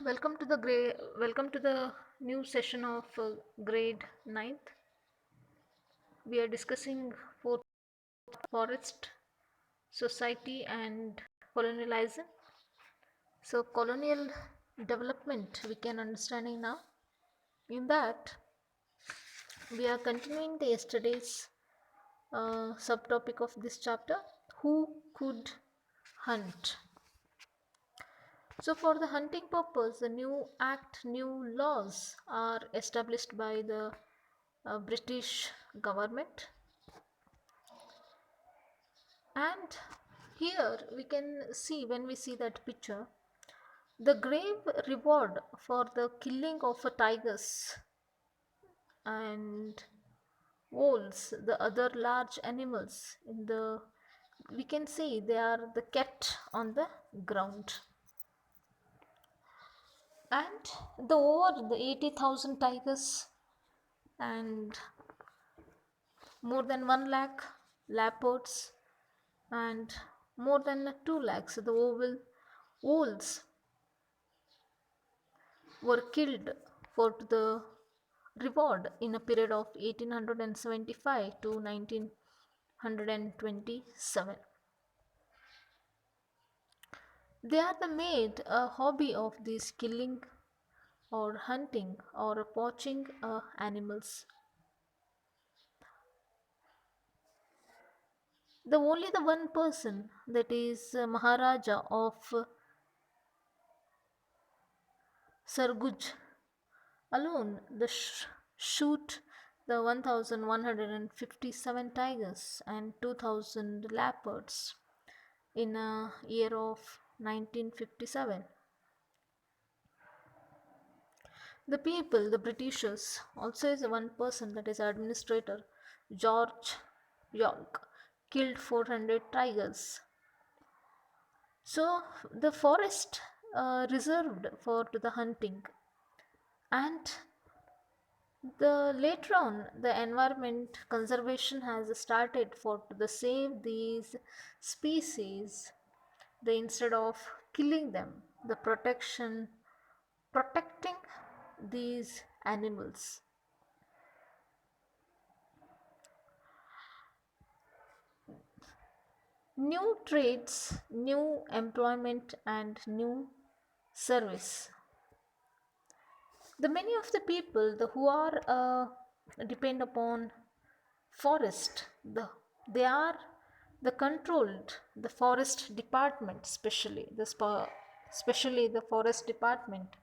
Welcome to the new session of grade ninth. We are discussing fourth forest, society and colonialism. So colonial development we can understanding now. In that we are continuing the yesterday's subtopic of this chapter. Who could hunt? So, for the hunting purpose, the new laws are established by the British government, and here we can see when we see that picture the grave reward for the killing of a tigers and wolves, the other large animals in the we can see they are the kept on the ground, and the over the 80,000 tigers and more than 1 lakh leopards and more than 2 lakhs the oval wolves were killed for the reward in a period of 1875 to 1927. They are the made a hobby of this killing or hunting or poaching animals. The only the one person that is Maharaja of Sarguj alone the shoot the 1157 tigers and 2000 leopards in a year of 1957. The people, the Britishers, also is one person that is administrator George York, killed 400 tigers. So the forest reserved for to the hunting, and the later on the environment conservation has started for to the save these species. They instead of killing them, the protecting these animals. New trades, new employment, and new service. The many of the people the who are depend upon forest, they are the controlled the forest department, especially the forest department.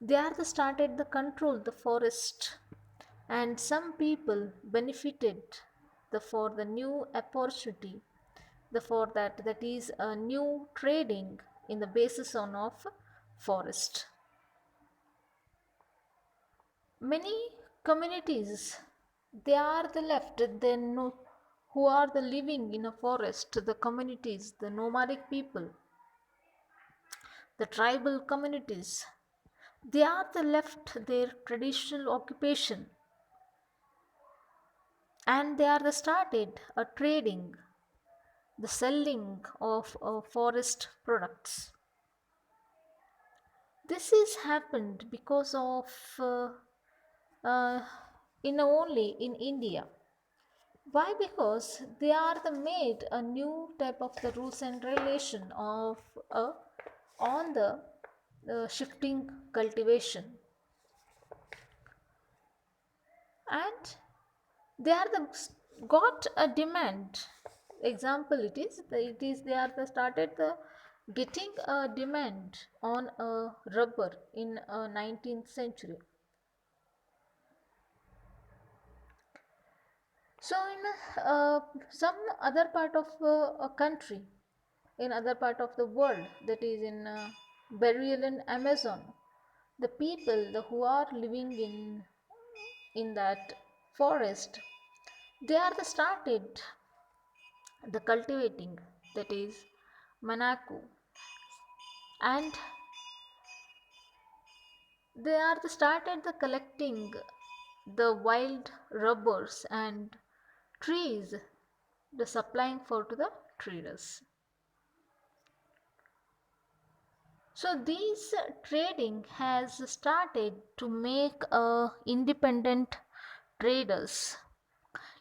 They are the started the control the forest, and some people benefited the for the new opportunity the for that is a new trading in the basis on of forest. Many communities they are the left then who are the living in a forest, the communities, the nomadic people, the tribal communities, they are the left their traditional occupation, and they are the started a trading, the selling of forest products. This is happened because of uh, in only in India. Why? Because they are the made a new type of the rules and regulation of on the shifting cultivation, and they are the got a demand. Example, it is they are the started the getting a demand on a rubber in 19th century. So in some other part of a country, in other part of the world, that is in burial in Amazon, the people who are living in that forest, they are the started the cultivating, that is manaku, and they are the started the collecting the wild rubbers and trees, the supplying for to the traders. So these trading has started to make independent traders.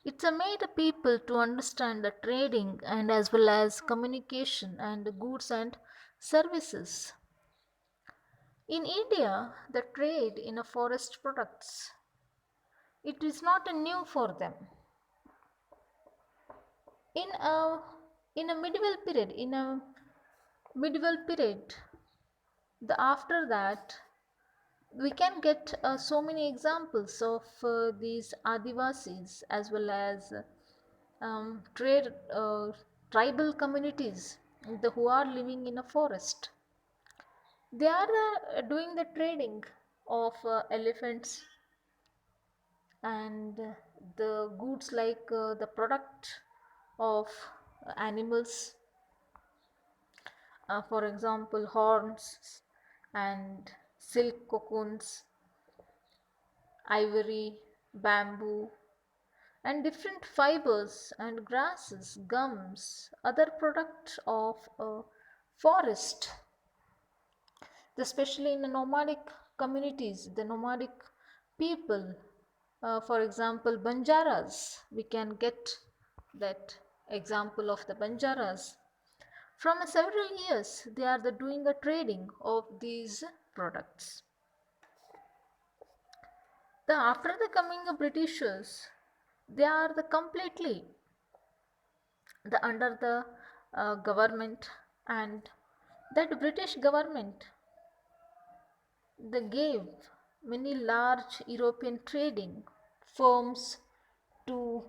It's a made people to understand the trading and as well as communication and goods and services. In India, the trade in a forest products, it is not a new for them. In a medieval period, the after that we can get so many examples of these Adivasis as well as trade tribal communities who are living in a forest. They are doing the trading of elephants and the goods like the product of animals, for example, horns and silk cocoons, ivory, bamboo, and different fibers and grasses, gums, other products of a forest, especially in the nomadic communities, the nomadic people. For example, Banjaras, we can get that example of the Banjaras. From several years, they are doing a trading of these products. After the coming of Britishers, they are completely under the government, and that British government they gave many large European trading firms to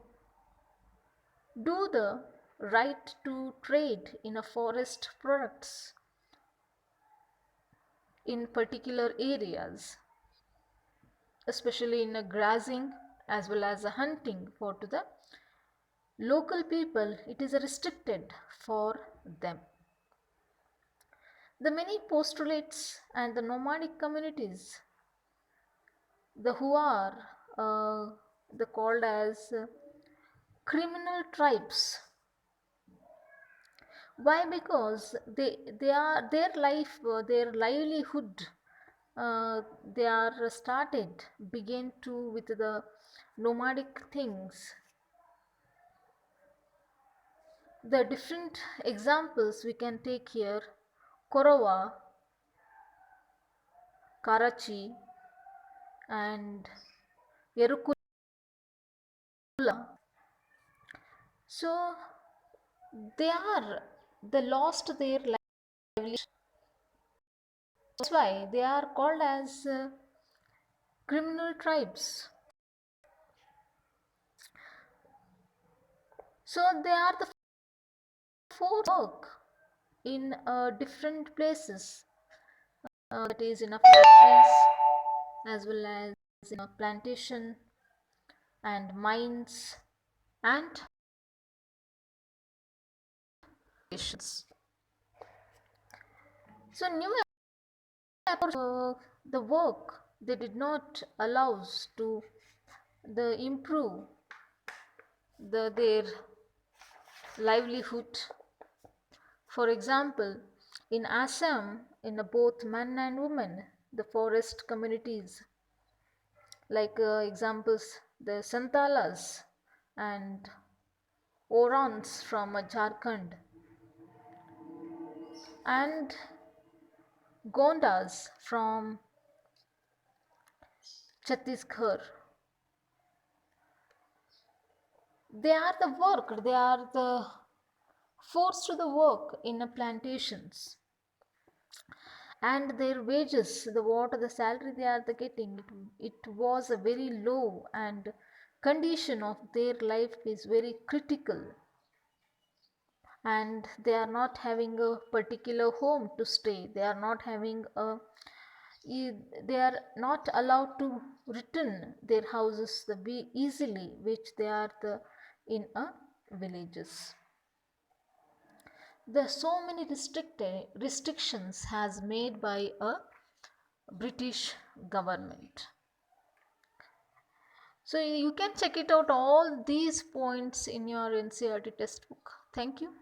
do the right to trade in a forest products in particular areas, especially in a grazing as well as a hunting for to the local people. It is restricted for them. The many postulates and the nomadic communities, the who are the called as criminal tribes. Why? Because they are their life, their livelihood. They are started begin to with the nomadic things. The different examples we can take here: Korawa, Karachi, and Yerukula. So they are they lost their livelihood. That's why they are called as criminal tribes. So they are the forced work in different places, that is in a factories as well as in a plantation and mines and stations. So new the work they did not allows to the improve their livelihood. For example, in Assam, in both men and women, the forest communities, like examples, the Santalas and Orons from Jharkhand, and Gondas from Chhattisgarh. They are the work, they are the forced to the work in the plantations, and their wages, the what the salary they are the getting, it was a very low, and condition of their life is very critical, and they are not having a particular home to stay. They are not having a they are not allowed to return their houses easily, which they are in a villages. There are so many restrictions has made by a British government. So you can check it out all these points in your NCERT textbook. Thank you.